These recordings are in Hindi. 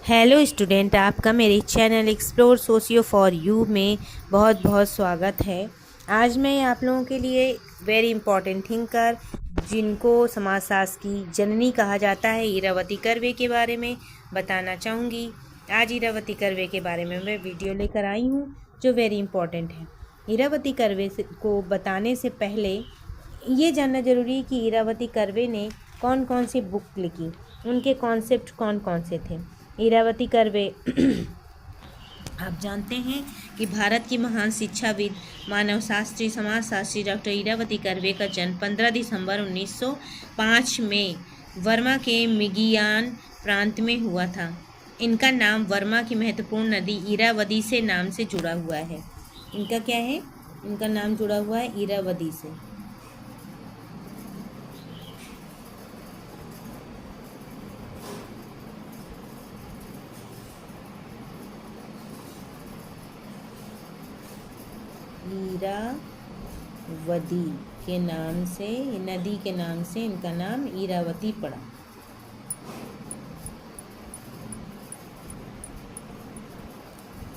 हेलो स्टूडेंट, आपका मेरे channel explore socio for you में बहुत बहुत स्वागत है। आज मैं आप लोगों के लिए वेरी इंपॉर्टेंट थिंकर, जिनको समाजशास्त्र की जननी कहा जाता है, इरावती कर्वे के बारे में बताना चाहूँगी। आज इरावती कर्वे के बारे में मैं वीडियो लेकर आई हूँ जो वेरी इंपॉर्टेंट है। इरावती कर्वे को बताने से पहले ये जानना जरूरी है कि इरावती कर्वे ने कौन कौन सी बुक लिखी, उनके कॉन्सेप्ट कौन कौन से थे। इरावती कर्वे आप जानते हैं कि भारत की महान शिक्षाविद, मानवशास्त्री, समाजशास्त्री डॉक्टर इरावती कर्वे का जन्म 15 दिसंबर 1905 में वर्मा के मिगियान प्रांत में हुआ था। इनका नाम वर्मा की महत्वपूर्ण नदी इरावदी से नाम से जुड़ा हुआ है। इनका क्या है? इनका नाम जुड़ा हुआ है इरावदी से। इरावदी के नाम से, नदी के नाम से इनका नाम इरावती पड़ा।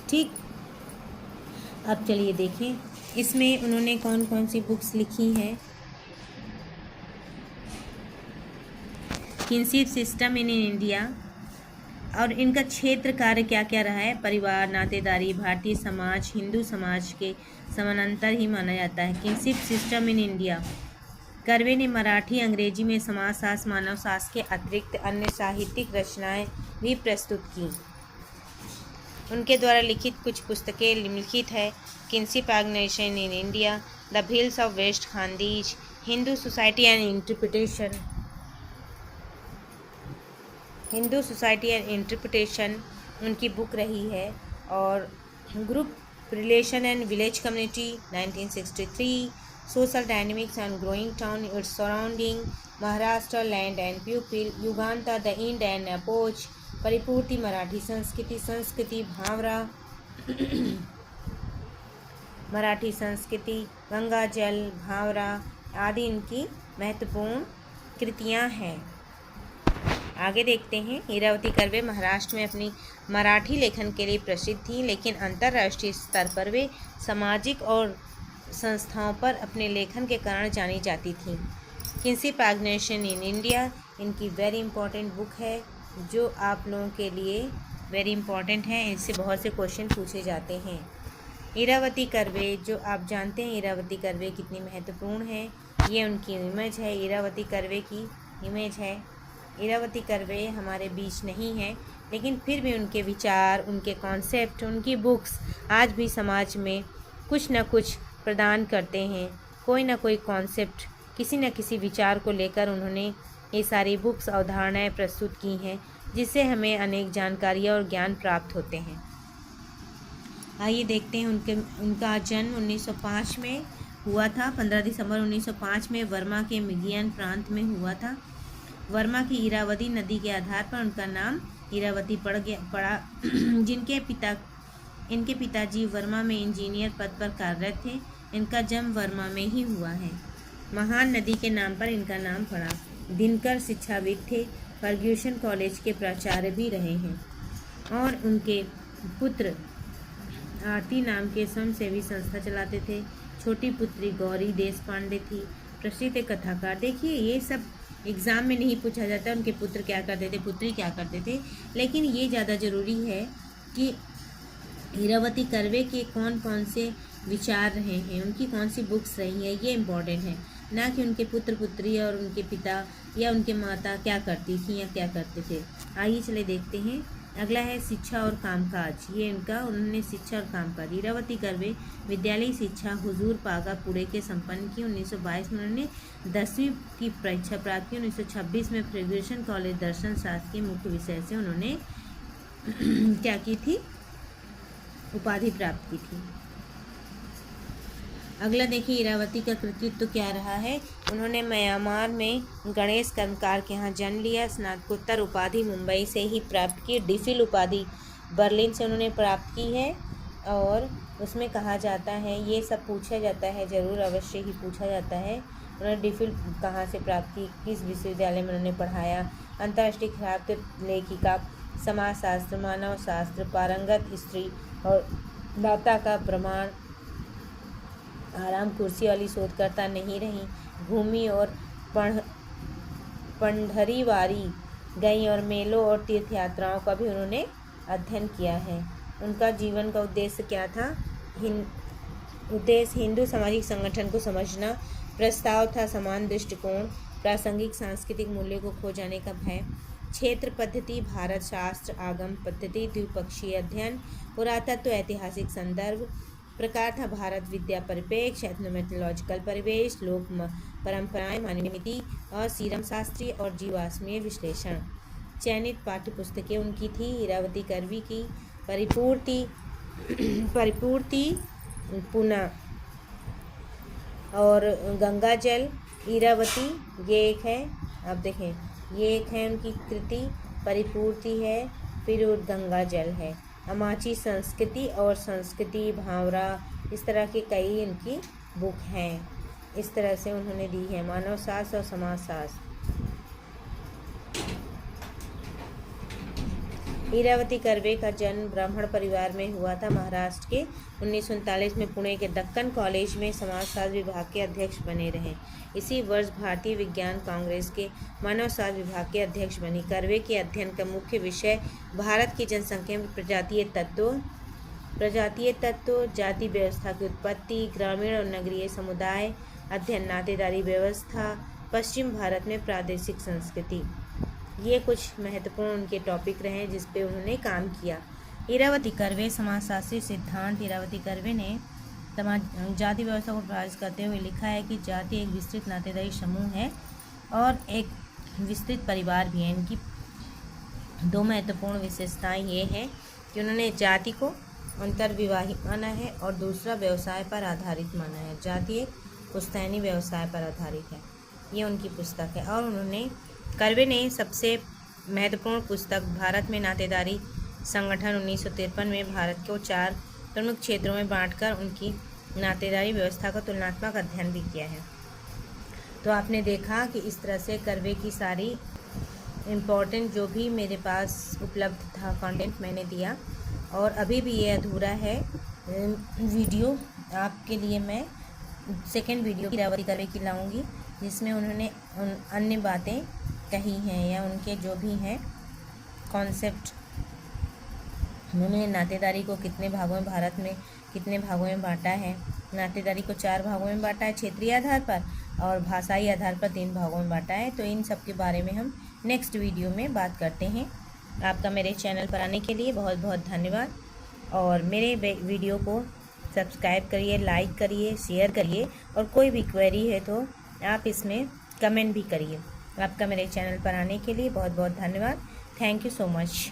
ठीक, अब चलिए देखें इसमें उन्होंने कौन कौन सी बुक्स लिखी हैं। किनशिप सिस्टम इन इंडिया, और इनका क्षेत्र कार्य क्या क्या रहा है? परिवार, नातेदारी, भारतीय समाज, हिंदू समाज के समानांतर ही माना जाता है। Kinship system in India, curve ने मराठी अंग्रेजी में समाजशास्त्र, मानवशास्त्र के अतिरिक्त अन्य साहित्यिक रचनाएं भी प्रस्तुत की। उनके द्वारा लिखित कुछ पुस्तकें लिखित है। Kinship organisation in India, the hills of west Khandesh, Hindu society and interpretation उनकी बुक रही है। और group relation and village community 1963, social dynamics and growing town its surrounding, Maharashtra land and people, Yuganta the end and epoch, Paripurti Marathi Sanskriti भावरा मराठी संस्कृति, गंगा जल, भावरा आदि इनकी महत्वपूर्ण कृतियां हैं। आगे देखते हैं। इरावती कर्वे महाराष्ट्र में अपनी मराठी लेखन के लिए प्रसिद्ध थी, लेकिन अंतर्राष्ट्रीय स्तर पर वे सामाजिक और संस्थाओं पर अपने लेखन के कारण जानी जाती थीं। किनशिप ऑर्गेनाइजेशन इन इंडिया इनकी वेरी इंपॉर्टेंट बुक है, जो आप लोगों के लिए वेरी इंपॉर्टेंट है। इससे बहुत से क्वेश्चन पूछे जाते हैं। इरावती कर्वे, जो आप जानते हैं इरावती कर्वे कितनी महत्वपूर्ण है, ये उनकी इमेज है। इरावती कर्वे की इमेज है। इरावती कर्वे हमारे बीच नहीं है, लेकिन फिर भी उनके विचार, उनके कॉन्सेप्ट, उनकी बुक्स आज भी समाज में कुछ न कुछ प्रदान करते हैं। कोई ना कोई कॉन्सेप्ट, किसी न किसी विचार को लेकर उन्होंने ये सारी बुक्स, अवधारणाएं प्रस्तुत की हैं, जिससे हमें अनेक जानकारियाँ और ज्ञान प्राप्त होते हैं। आइए देखते हैं। उनका जन्म 1905 में हुआ था। 15 दिसंबर 1905 में वर्मा के मिगियान प्रांत में हुआ था। वर्मा की इरावदी नदी के आधार पर उनका नाम इरावती पड़ा। इनके पिताजी वर्मा में इंजीनियर पद पर कार्यरत थे। इनका जन्म वर्मा में ही हुआ है। महान नदी के नाम पर इनका नाम पड़ा। दिनकर शिक्षाविद थे, फर्ग्यूसन कॉलेज के प्राचार्य भी रहे हैं। और उनके पुत्र आरती नाम के स्वयंसेवी संस्था चलाते थे। छोटी पुत्री गौरी देशपांडे थी, प्रसिद्ध कथाकार। देखिए, ये सब एग्ज़ाम में नहीं पूछा जाता उनके पुत्र क्या करते थे, पुत्री क्या करते थे, लेकिन ये ज़्यादा ज़रूरी है कि इरावती कर्वे के कौन कौन से विचार रहे हैं, उनकी कौन सी बुक्स रही हैं, ये इम्पॉर्टेंट है, ना कि उनके पुत्र पुत्री और उनके पिता या उनके माता क्या करती थी या क्या करते थे। आइए चले देखते हैं। अगला है शिक्षा और कामकाज। ये उन्होंने शिक्षा और कामकाज, इरावती कर्वे विद्यालयी शिक्षा हुजूर पागा पुणे के संपन्न की। 1922 में उन्होंने 10वीं की परीक्षा प्राप्त की। 1926 में फर्ग्यूसन कॉलेज दर्शन शास्त्र के मुख्य विषय से उन्होंने क्या की थी? उपाधि प्राप्त की थी। अगला देखिए, इरावती का कृतित्व क्या रहा है। उन्होंने म्यांमार में गणेश कर्मकार के यहाँ जन्म लिया। स्नातकोत्तर उपाधि मुंबई से ही प्राप्त की। डिफिल उपाधि बर्लिन से उन्होंने प्राप्त की है। और उसमें कहा जाता है, ये सब पूछा जाता है, ज़रूर अवश्य ही पूछा जाता है, उन्होंने डिफिल कहाँ से प्राप्त की, किस विश्वविद्यालय में उन्होंने पढ़ाया। अंतर्राष्ट्रीय ख्यात लेखिका समाजशास्त्र, मानव शास्त्र, पारंगत स्त्री और दाता का प्रमाण, आराम कुर्सी वाली शोधकर्ता नहीं रही, भूमि और पंढरीवारी गई और मेलों और तीर्थ यात्राओं का भी उन्होंने अध्ययन किया है। उनका जीवन का उद्देश्य क्या था? उद्देश्य हिंदू सामाजिक संगठन को समझना, प्रस्ताव था समान दृष्टिकोण, प्रासंगिक सांस्कृतिक मूल्यों को खो जाने का भय, क्षेत्र पद्धति, भारत शास्त्र, आगम पद्धति, द्विपक्षीय अध्ययन, पुरातत्व, ऐतिहासिक संदर्भ, प्रकार था भारत विद्या परिप्रेक्ष्य, एथनोमेथोलॉजिकल परिवेश, लोक परंपराएं, मानवीय मिति और सीरम शास्त्रीय और जीवाश्मीय विश्लेषण। चयनित पाठ्य पुस्तकें उनकी थी इरावती कर्वी की परिपूर्ति पुनः और गंगा जल, इरावती, ये एक है, आप देखें ये एक है उनकी कृति, परिपूर्ति है, फिर गंगा जल है, अमाची संस्कृति और संस्कृति, भावरा, इस तरह के कई इनकी बुक हैं। इस तरह से उन्होंने दी है मानव शास्त्र और समाजशास्त्र। इरावती कर्वे का जन्म ब्राह्मण परिवार में हुआ था। महाराष्ट्र के 1939 में पुणे के दक्कन कॉलेज में समाजशास्त्र विभाग के अध्यक्ष बने रहे। इसी वर्ष भारतीय विज्ञान कांग्रेस के मानव शास्त्र विभाग के अध्यक्ष बनी। कर्वे के अध्ययन का मुख्य विषय भारत की जनसंख्या में प्रजातीय तत्व, जाति व्यवस्था की उत्पत्ति, ग्रामीण और नगरीय समुदाय अध्ययन, नातेदारी व्यवस्था, पश्चिम भारत में प्रादेशिक संस्कृति, ये कुछ महत्वपूर्ण उनके टॉपिक रहे जिस पे उन्होंने काम किया। इरावती कर्वे समाजशास्त्री सिद्धांत। इरावती कर्वे ने जाति व्यवस्था को प्रभावित करते हुए लिखा है कि जाति एक विस्तृत नातेदारी समूह है और एक विस्तृत परिवार भी है। इनकी दो महत्वपूर्ण विशेषताएं ये हैं कि उन्होंने जाति को अंतर्विवाहित माना है और दूसरा व्यवसाय पर आधारित माना है। जाति एक पुश्तैनी व्यवसाय पर आधारित है, ये उनकी पुस्तक है। और कर्वे ने सबसे महत्वपूर्ण पुस्तक भारत में नातेदारी संगठन 1953 में भारत को 4 प्रमुख क्षेत्रों में बांटकर उनकी नातेदारी व्यवस्था का तुलनात्मक अध्ययन भी किया है। तो आपने देखा कि इस तरह से कर्वे की सारी इम्पोर्टेंट जो भी मेरे पास उपलब्ध था कंटेंट मैंने दिया, और अभी भी ये अधूरा है वीडियो आपके लिए। मैं सेकेंड वीडियो इरावती कर्वे की लाऊंगी जिसमें उन्होंने अन्य बातें कही हैं या उनके जो भी हैं कॉन्सेप्ट। उन्होंने नातेदारी को कितने भागों में, भारत में कितने भागों में बांटा है। नातेदारी को 4 भागों में बांटा है, क्षेत्रीय आधार पर, और भाषाई आधार पर 3 भागों में बांटा है। तो इन सब के बारे में हम नेक्स्ट वीडियो में बात करते हैं। आपका मेरे चैनल पर आने के लिए बहुत बहुत धन्यवाद, और मेरे वीडियो को सब्सक्राइब करिए, लाइक करिए, शेयर करिए, और कोई भी क्वेरी है तो आप इसमें कमेंट भी करिए। आपका मेरे चैनल पर आने के लिए बहुत बहुत धन्यवाद। Thank you so much.